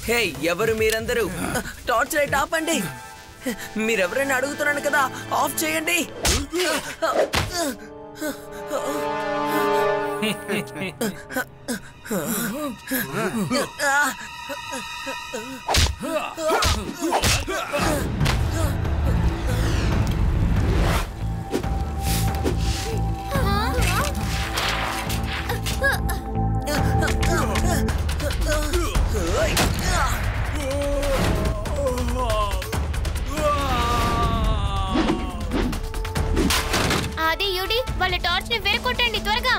హే ఎవరు మీరందరూ torch light ఆపండి మీరెవరైనా అడుగుతున్నాను కదా ఆఫ్ చేయండి ఆది యూడి వాళ్ళ టార్చ్ ని వేకొట్టండి త్వరగా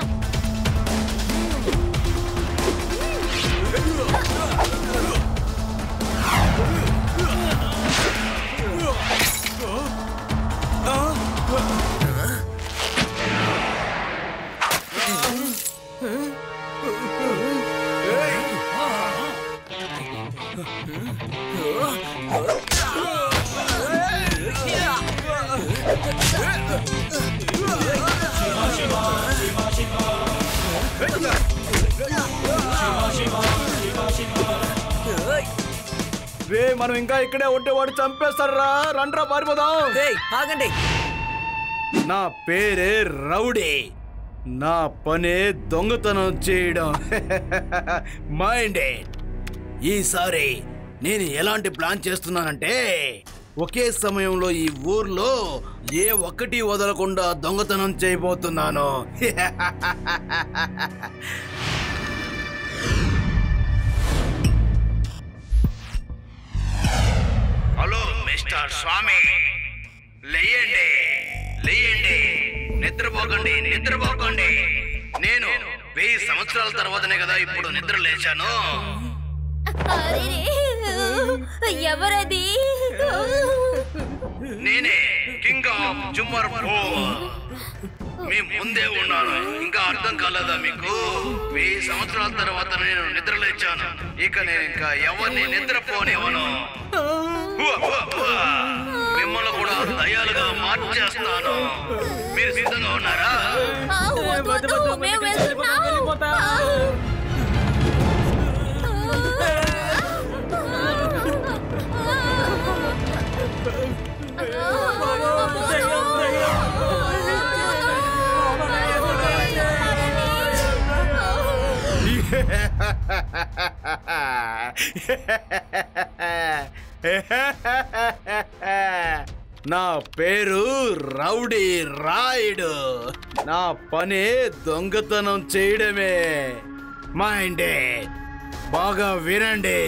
రే మనం ఇంకా ఇక్కడే ఉంటే వాడు చంపేస్తారా రండ్రా పారిపోదాం ఆగండి నా పేరే రౌడీ నా పనే దొంగతనం చేయడం మైండే ఈసారి నేను ఎలాంటి ప్లాన్ చేస్తున్నానంటే ఒకే సమయంలో ఈ ఊర్లో ఏ ఒక్కటి వదలకుండా దొంగతనం చేయబోతున్నాను హలో మిస్టర్ స్వామి లేయండి లేయండి నిద్రపోకండి నిద్రపోకండి నేను 1000 సంవత్సరాల తర్వాతనే కదా ఇప్పుడు నిద్ర లేచాను ఎవరది నేనే కింగ్ ఆఫ్ జుమ్మర్ మీ ముందే ఉన్నాను ఇంకా అర్థం కాలేదా మీకు 1000 సంవత్సరాల తర్వాత నేను నిద్ర లేచాను ఇక నేను ఇంకా ఎవరిని నిద్రపోనివ్వను మిమ్మల్ని కూడా దయాలుగా మార్చేస్తాను మీరు సిద్ధంగా ఉన్నారా నా పేరు రౌడీ రాయుడు నా పనే దొంగతనం చేయడమే మైండే బాగా వినండి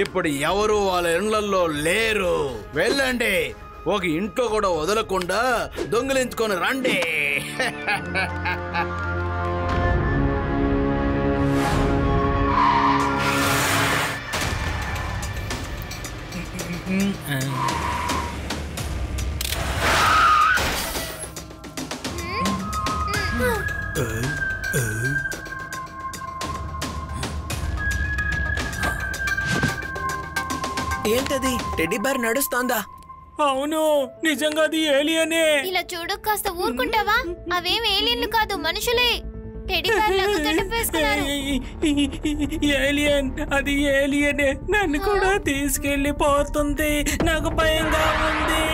ఇప్పుడు ఎవరు వాళ్ళ ఇళ్లలో లేరు వెళ్ళండి ఒక ఇంట్లో కూడా వదలకుండా దొంగిలించుకొని రండి ఏంటది టెడ్డీ బేర్ నడుస్తోందా అవును నిజంగా అది ఏలియనే ఇలా చూడు కాస్త ఊరుకుంటావా అవేం ఏలియన్లు కాదు మనుషులే టెడ్డీ బేర్ లాగా గెటప్ వేసుకున్నారు ఏలియన్ అది ఏలియనే నన్ను కూడా తీసుకెళ్లి పోతుంది నాకు భయంగా ఉంది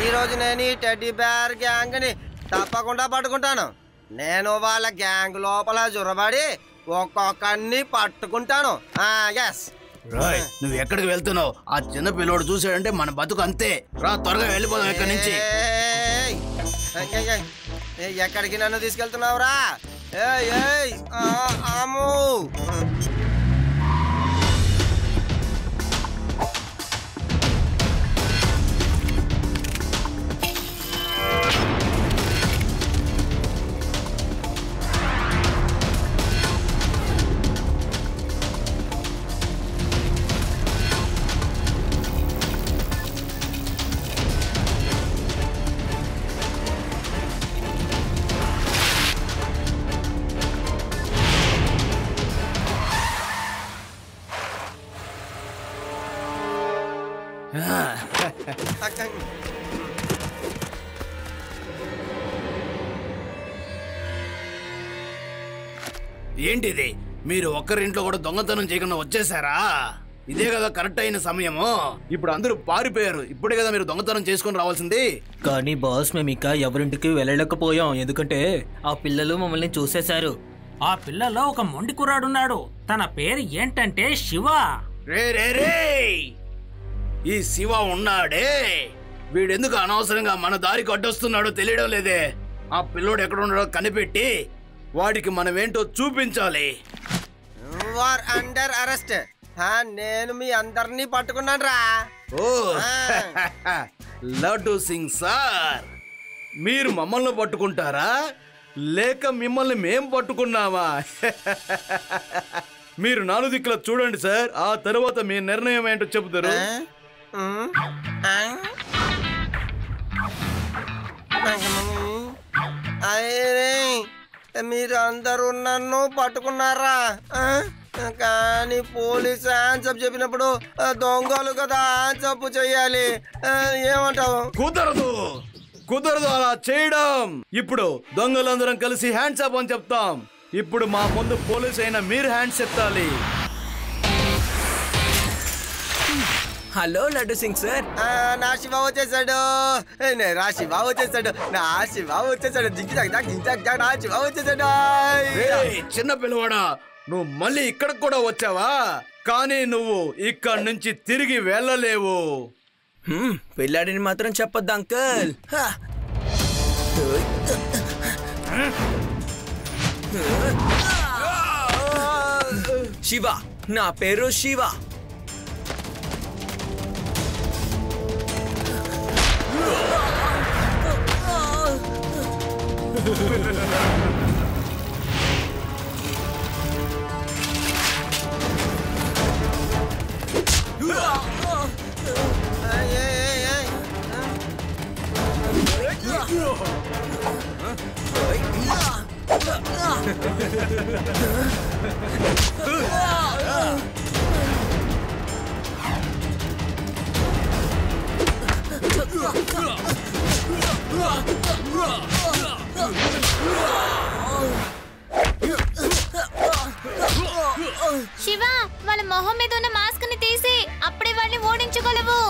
ఈరోజు నేను ఈ టెడ్డీ బేర్ గ్యాంగ్ ని తప్పకుండా పట్టుకుంటాను నేను వాళ్ళ గ్యాంగ్ లోపల జొరబడి ఒక్కొక్కరిని పట్టుకుంటాను నువ్వు ఎక్కడికి వెళ్తున్నావు ఆ చిన్న పిల్లోడు చూసాడంటే మన బతుకు అంతే రా త్వరగా వెళ్ళిపోదాం ఇక్కడి నుంచి ఎక్కడికి నన్ను తీసుకెళ్తున్నావురా అమ్మో ఏంటిది? మీరు ఒక్కరింట్లో కూడా దొంగతనం చేయకుండా వచ్చేసారా? ఇదే కదా కరెక్ట్ అయిన సమయము. ఇప్పుడు అందరూ పారిపోయారు. ఇప్పుడే కదా మీరు దొంగతనం చేసుకుని రావాల్సింది. కానీ బాస్, మేము ఇంకా ఎవరింటికి వెళ్ళలేకపోయాం, ఎందుకంటే ఆ పిల్లలు మమ్మల్ని చూసేశారు. ఆ పిల్లలో ఒక మొండి కుర్రాడున్నాడు. తన పేరు ఏంటంటే శివ. రే రే రే, ఈ శివ ఉన్నాడే, వీడెందుకు అనవసరంగా మన దారికి అడ్డొస్తున్నాడో తెలియడం లేదే. ఆ పిల్లోడు ఎక్కడ ఉన్నాడో కనిపెట్టి వాడికి మనమేంటో చూపించాలి. Under arrest. నేను మీ అందరినీ పట్టుకున్నాను రా. ఓ లడ్డు సింగ్ సార్, మీరు మమ్మల్ని పట్టుకుంటారా లేక మిమ్మల్ని మేం పట్టుకున్నావా? మీరు నాలుగు దిక్కుల చూడండి సార్, ఆ తర్వాత మీ నిర్ణయం ఏంటో చెబుతారు. మీరు అందరూ నన్ను పట్టుకున్నారా? కానీ పోలీస్ ఆన్సప్ చెప్పినప్పుడు దొంగలు కదా ఆన్సప్ చెయ్యాలి. ఏమంటావు? కుదరదు కుదరదు అలా చేయడం. ఇప్పుడు దొంగలందరం కలిసి హ్యాండ్స్ అప్ అని చెప్తాం. ఇప్పుడు మా ముందు పోలీస్ అయినా మీరు హ్యాండ్స్ ఎత్తాలి. Hello Laddu Singh sir. నా శివ వచ్చేసాడు. నా శివ వచ్చేసాడు. నా శివ వచ్చేసాడు. నా శివ వచ్చేసాడు. చిన్న పిల్లవాడా, నువ్వు మళ్ళీ ఇక్కడికి కూడా వచ్చావా? కానీ నువ్వు ఇక్కడ నుంచి తిరిగి వెళ్ళలేవు. పిల్లాడిని మాత్రం చెప్పొద్దు అంకుల్. శివ, నా పేరు శివ. శివ, వాళ్ళ మొహం మీద ఉన్న మాస్క్ ని తీసి అప్పుడే వాళ్ళని ఓడించగలవు.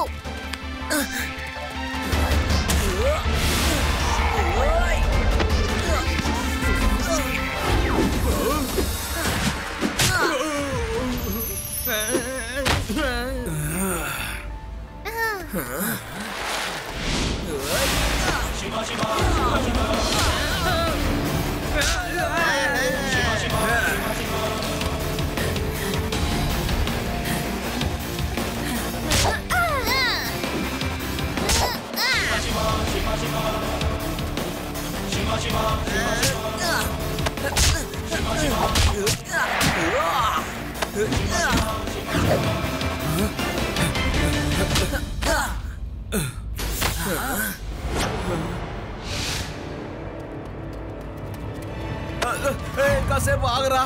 కాసేపు ఆగరా,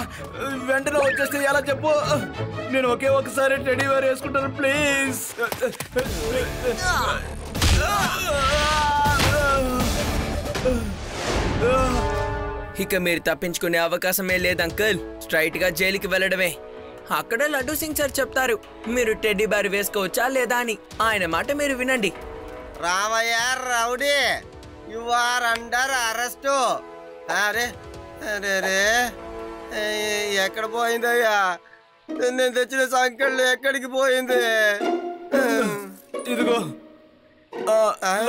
వెంటనే వచ్చేస్తే ఎలా చెప్పు? నేను ఒకే ఒకసారి టెడీ వేర్ వేసుకుంటాను ప్లీజ్. ఇక మీరు తప్పించుకునే అవకాశమే లేదు అంకుల్. స్ట్రైట్ గా జైలుకి వెళ్ళడమే. అక్కడ లడ్డు సింగ్ సార్ చెప్తారు మీరు టెడ్డీ బేర్ వేసుకోవచ్చా లేదా అని. ఆయన మాట మీరు వినండి. రావయ్య rowdy, you are under arrest. అరే అరే రే, ఎక్కడ పోయిందయ్యా? నేను తెచ్చిన సంఖ్యలు ఎక్కడికి పోయింది? ఇదిగో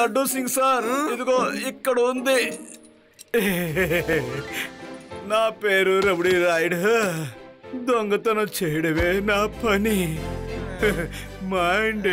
లడ్డు సింగ్ సార్, ఇదిగో ఇక్కడ ఉంది. నా పేరు రబడి రాయుడు. దొంగతనం చేయడమే నా పని. మైండ్